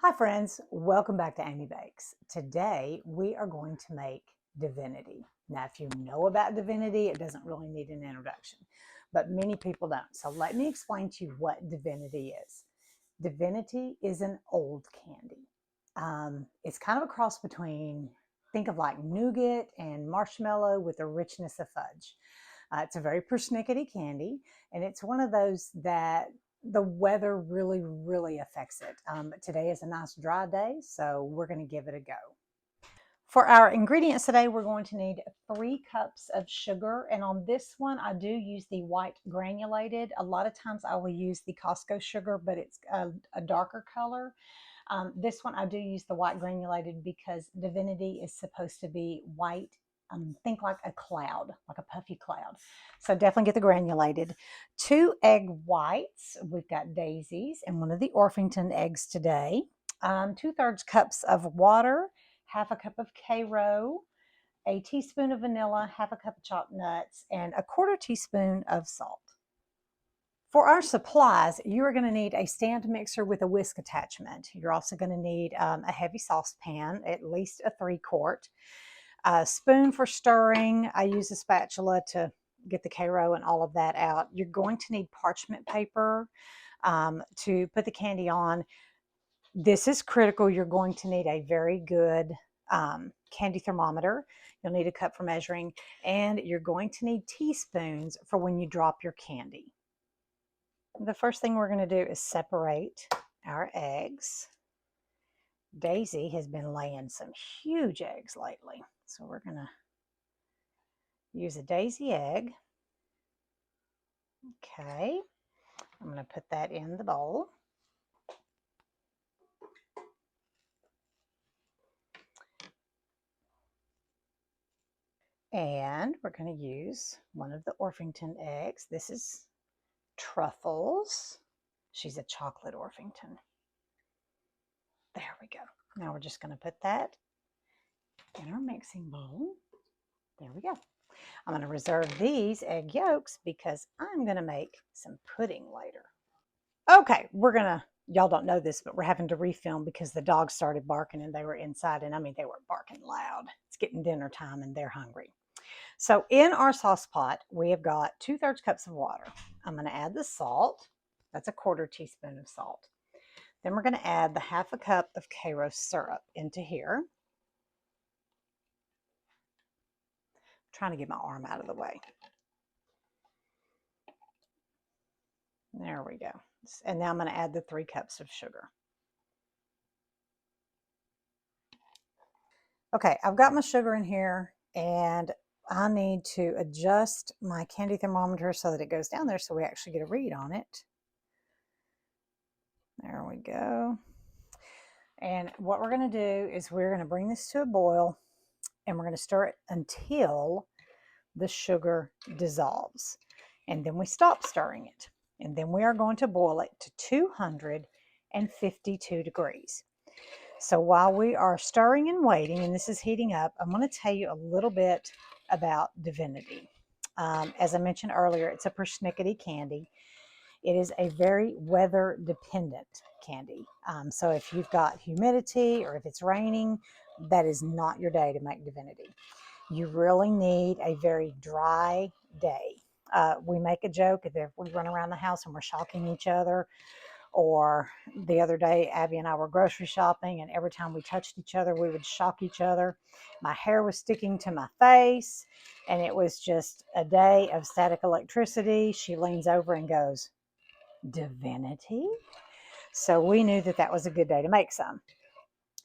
Hi friends, welcome back to Amy Bakes. Today we are going to make Divinity. Now if you know about Divinity, it doesn't really need an introduction, but many people don't. So let me explain to you what Divinity is. Divinity is an old candy. It's kind of a cross between, think of like nougat and marshmallow with the richness of fudge. It's a very persnickety candy, and it's one of those that the weather really affects it. Today is a nice dry day, so we're going to give it a go. For our ingredients today, we're going to need 3 cups of sugar. And on this one, I do use the white granulated. A lot of times I will use the Costco sugar, but it's a darker color. This one, I do use the white granulated because Divinity is supposed to be white. Think like a cloud, like a puffy cloud. So definitely get the granulated. 2 egg whites. We've got daisies and one of the Orpington eggs today. 2/3 cups of water, half a cup of Karo, a teaspoon of vanilla, half a cup of chopped nuts, and a 1/4 teaspoon of salt. For our supplies, you are going to need a stand mixer with a whisk attachment. You're also going to need a heavy saucepan, at least a 3-quart. A spoon for stirring. I use a spatula to get the Karo and all of that out. You're going to need parchment paper to put the candy on. This is critical. You're going to need a very good candy thermometer. You'll need a cup for measuring, and you're going to need teaspoons for when you drop your candy. The first thing we're going to do is separate our eggs. Daisy has been laying some huge eggs lately, so we're going to use a daisy egg. Okay, I'm going to put that in the bowl. And we're going to use one of the Orpington eggs. This is Truffles. She's a chocolate Orpington. There we go. Now we're just going to put that in our mixing bowl. There we go. I'm going to reserve these egg yolks because I'm going to make some pudding later. Okay, y'all don't know this, but we're having to refilm because the dogs started barking and they were inside. And I mean, they were barking loud. It's getting dinner time and they're hungry. So in our sauce pot, we have got 2/3 cups of water. I'm going to add the salt. That's a 1/4 teaspoon of salt. Then we're going to add the half a cup of Karo syrup into here. I'm trying to get my arm out of the way. There we go. And now I'm going to add the 3 cups of sugar. Okay, I've got my sugar in here, and I need to adjust my candy thermometer so that it goes down there so we actually get a read on it. There we go. And what we're going to do is we're going to bring this to a boil, and we're going to stir it until the sugar dissolves. And then we stop stirring it. And then we are going to boil it to 252 degrees. So while we are stirring and waiting, and this is heating up, I'm going to tell you a little bit about Divinity. As I mentioned earlier, it's a persnickety candy. It is a very weather dependent candy. So if you've got humidity or if it's raining, that is not your day to make Divinity. You really need a very dry day. We make a joke that we run around the house and we're shocking each other. Or the other day, Abby and I were grocery shopping, and every time we touched each other, we would shock each other. My hair was sticking to my face, and it was just a day of static electricity. She leans over and goes, "Divinity?" So we knew that that was a good day to make some.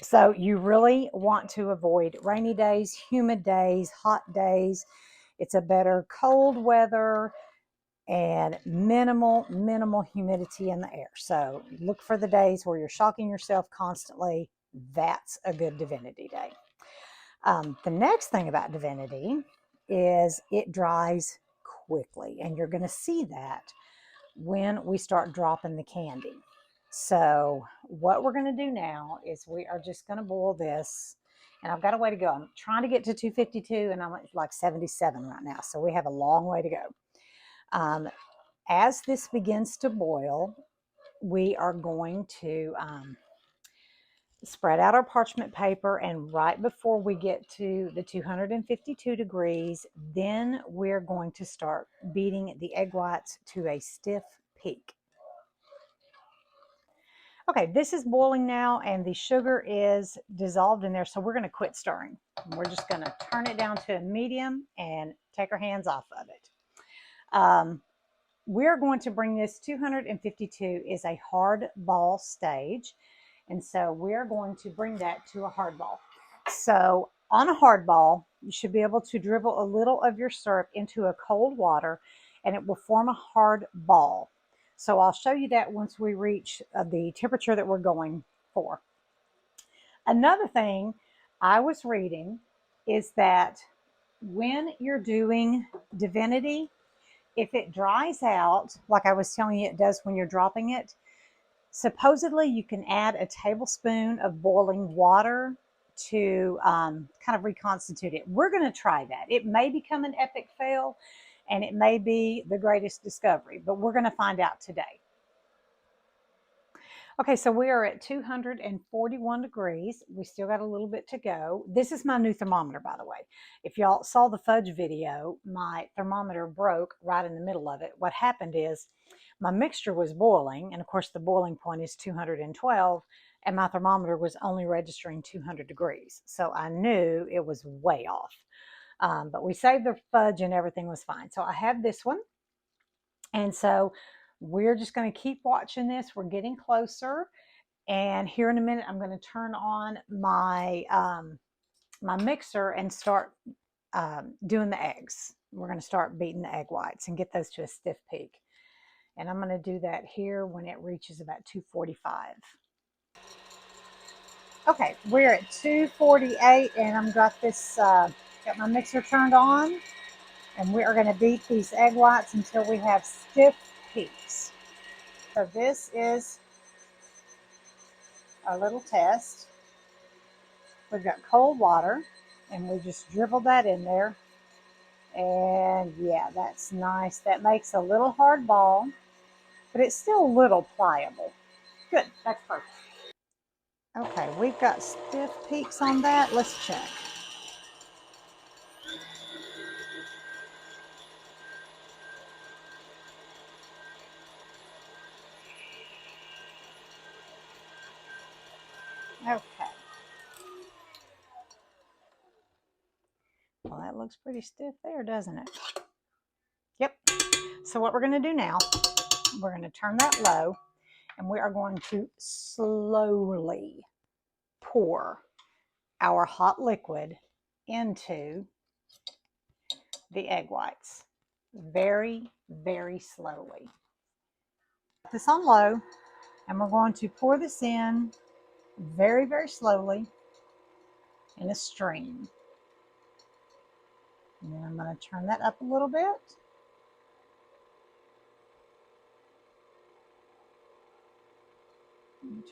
So you really want to avoid rainy days, humid days, hot days. It's a better cold weather and minimal humidity in the air. So look for the days where you're shocking yourself constantly. That's a good Divinity day. The next thing about Divinity is it dries quickly, and you're going to see that when we start dropping the candy. So what we're going to do now is we are just going to boil this, and I've got a way to go. I'm trying to get to 252, and I'm at like 77 right now, so we have a long way to go. As this begins to boil, we are going to spread out our parchment paper, and right before we get to the 252 degrees, then we're going to start beating the egg whites to a stiff peak. Okay, this is boiling now and the sugar is dissolved in there, so we're going to quit stirring. We're just going to turn it down to a medium and take our hands off of it. We're going to bring this 252 is a hard ball stage. And so we're going to bring that to a hard ball. So on a hard ball, you should be able to dribble a little of your syrup into a cold water and it will form a hard ball. So I'll show you that once we reach the temperature that we're going for. Another thing I was reading is that when you're doing Divinity, if it dries out, like I was telling you it does when you're dropping it, supposedly you can add a tablespoon of boiling water to kind of reconstitute it. We're going to try that. It may become an epic fail and it may be the greatest discovery, but we're going to find out today. Okay, so we are at 241 degrees. We still got a little bit to go. This is my new thermometer, by the way. If y'all saw the fudge video, my thermometer broke right in the middle of it. What happened is my mixture was boiling, and of course the boiling point is 212, and my thermometer was only registering 200 degrees. So I knew it was way off. But we saved the fudge and everything was fine. So I have this one. And so we're just going to keep watching this. We're getting closer. And here in a minute, I'm going to turn on my, my mixer and start doing the eggs. We're going to start beating the egg whites and get those to a stiff peak. And I'm going to do that here when it reaches about 245. Okay, we're at 248 and I've got this, got my mixer turned on. And we are going to beat these egg whites until we have stiff peaks. So this is our little test. We've got cold water and we just dribble that in there. And yeah, that's nice. That makes a little hard ball, but it's still a little pliable. Good, that's perfect. Okay, we've got stiff peaks on that. Let's check. Okay. Well, that looks pretty stiff there, doesn't it? Yep. So what we're going to do now, we're going to turn that low and we are going to slowly pour our hot liquid into the egg whites. Very, very slowly. Put this on low and we're going to pour this in very, very slowly in a stream. And then I'm going to turn that up a little bit.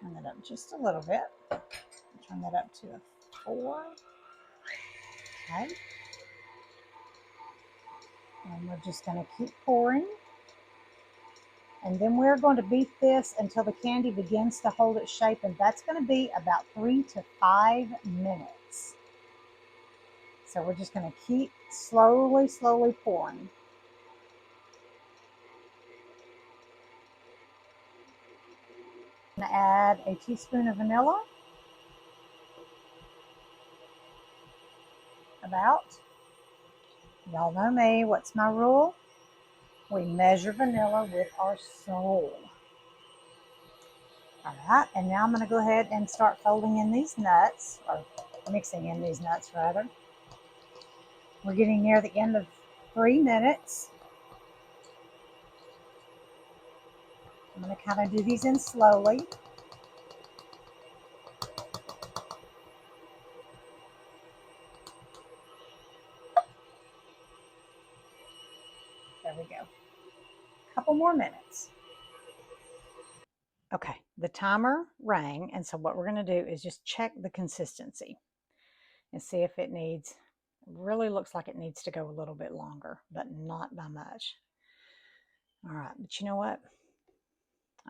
Turn that up just a little bit. Turn that up to a 4. Okay. And we're just going to keep pouring. And then we're going to beat this until the candy begins to hold its shape. And that's going to be about 3 to 5 minutes. So we're just going to keep slowly, slowly pouring. I'm going to add a teaspoon of vanilla. About. Y'all know me. What's my rule? We measure vanilla with our soul. All right, and now I'm going to go ahead and start folding in these nuts, or mixing in these nuts rather. We're getting near the end of 3 minutes. I'm going to kind of do these in slowly. There we go. A couple more minutes. Okay, the timer rang, and so what we're going to do is just check the consistency and see if it needs, really looks like it needs to go a little bit longer, but not by much. All right, but you know what?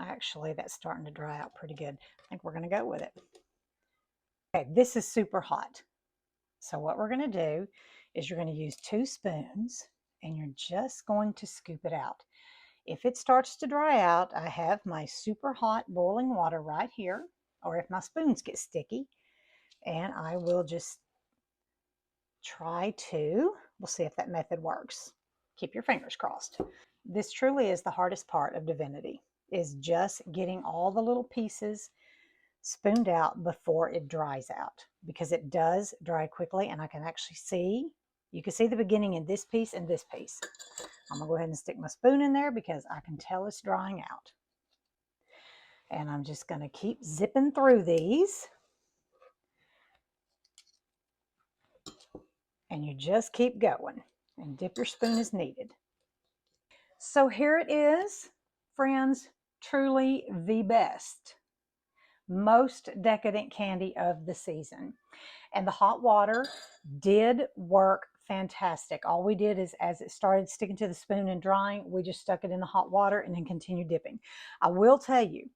Actually, that's starting to dry out pretty good. I think we're going to go with it. Okay, this is super hot. So what we're going to do is you're going to use 2 spoons and you're just going to scoop it out. If it starts to dry out, I have my super hot boiling water right here, or if my spoons get sticky, and I will just we'll see if that method works. Keep your fingers crossed. This truly is the hardest part of Divinity, is just getting all the little pieces spooned out before it dries out, because it does dry quickly, and I can actually see, you can see the beginning in this piece and this piece. I'm gonna go ahead and stick my spoon in there because I can tell it's drying out. And I'm just gonna keep zipping through these. And you just keep going and dip your spoon as needed. So here it is, friends, truly the best, most decadent candy of the season. And the hot water did work fantastic. All we did is, as it started sticking to the spoon and drying, we just stuck it in the hot water and then continued dipping. I will tell you,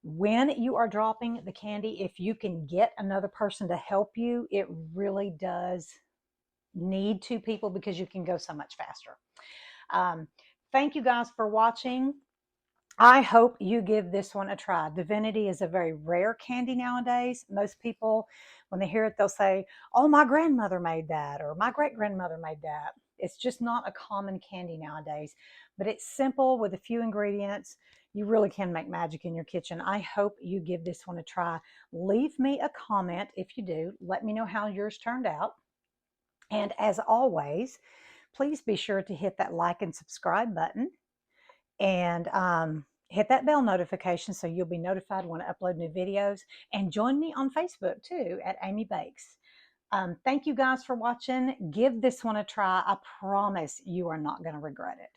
when you are dropping the candy, if you can get another person to help you, it really does need 2 people, because you can go so much faster. Thank you guys for watching. I hope you give this one a try. Divinity is a very rare candy nowadays. Most people, when they hear it, they'll say, oh, my grandmother made that, or my great-grandmother made that. It's just not a common candy nowadays, but it's simple with a few ingredients. You really can make magic in your kitchen. I hope you give this one a try. Leave me a comment if you do. Let me know how yours turned out. And as always, please be sure to hit that like and subscribe button, and hit that bell notification so you'll be notified when I upload new videos. And join me on Facebook too at Amy Bakes. Thank you guys for watching. Give this one a try. I promise you are not going to regret it.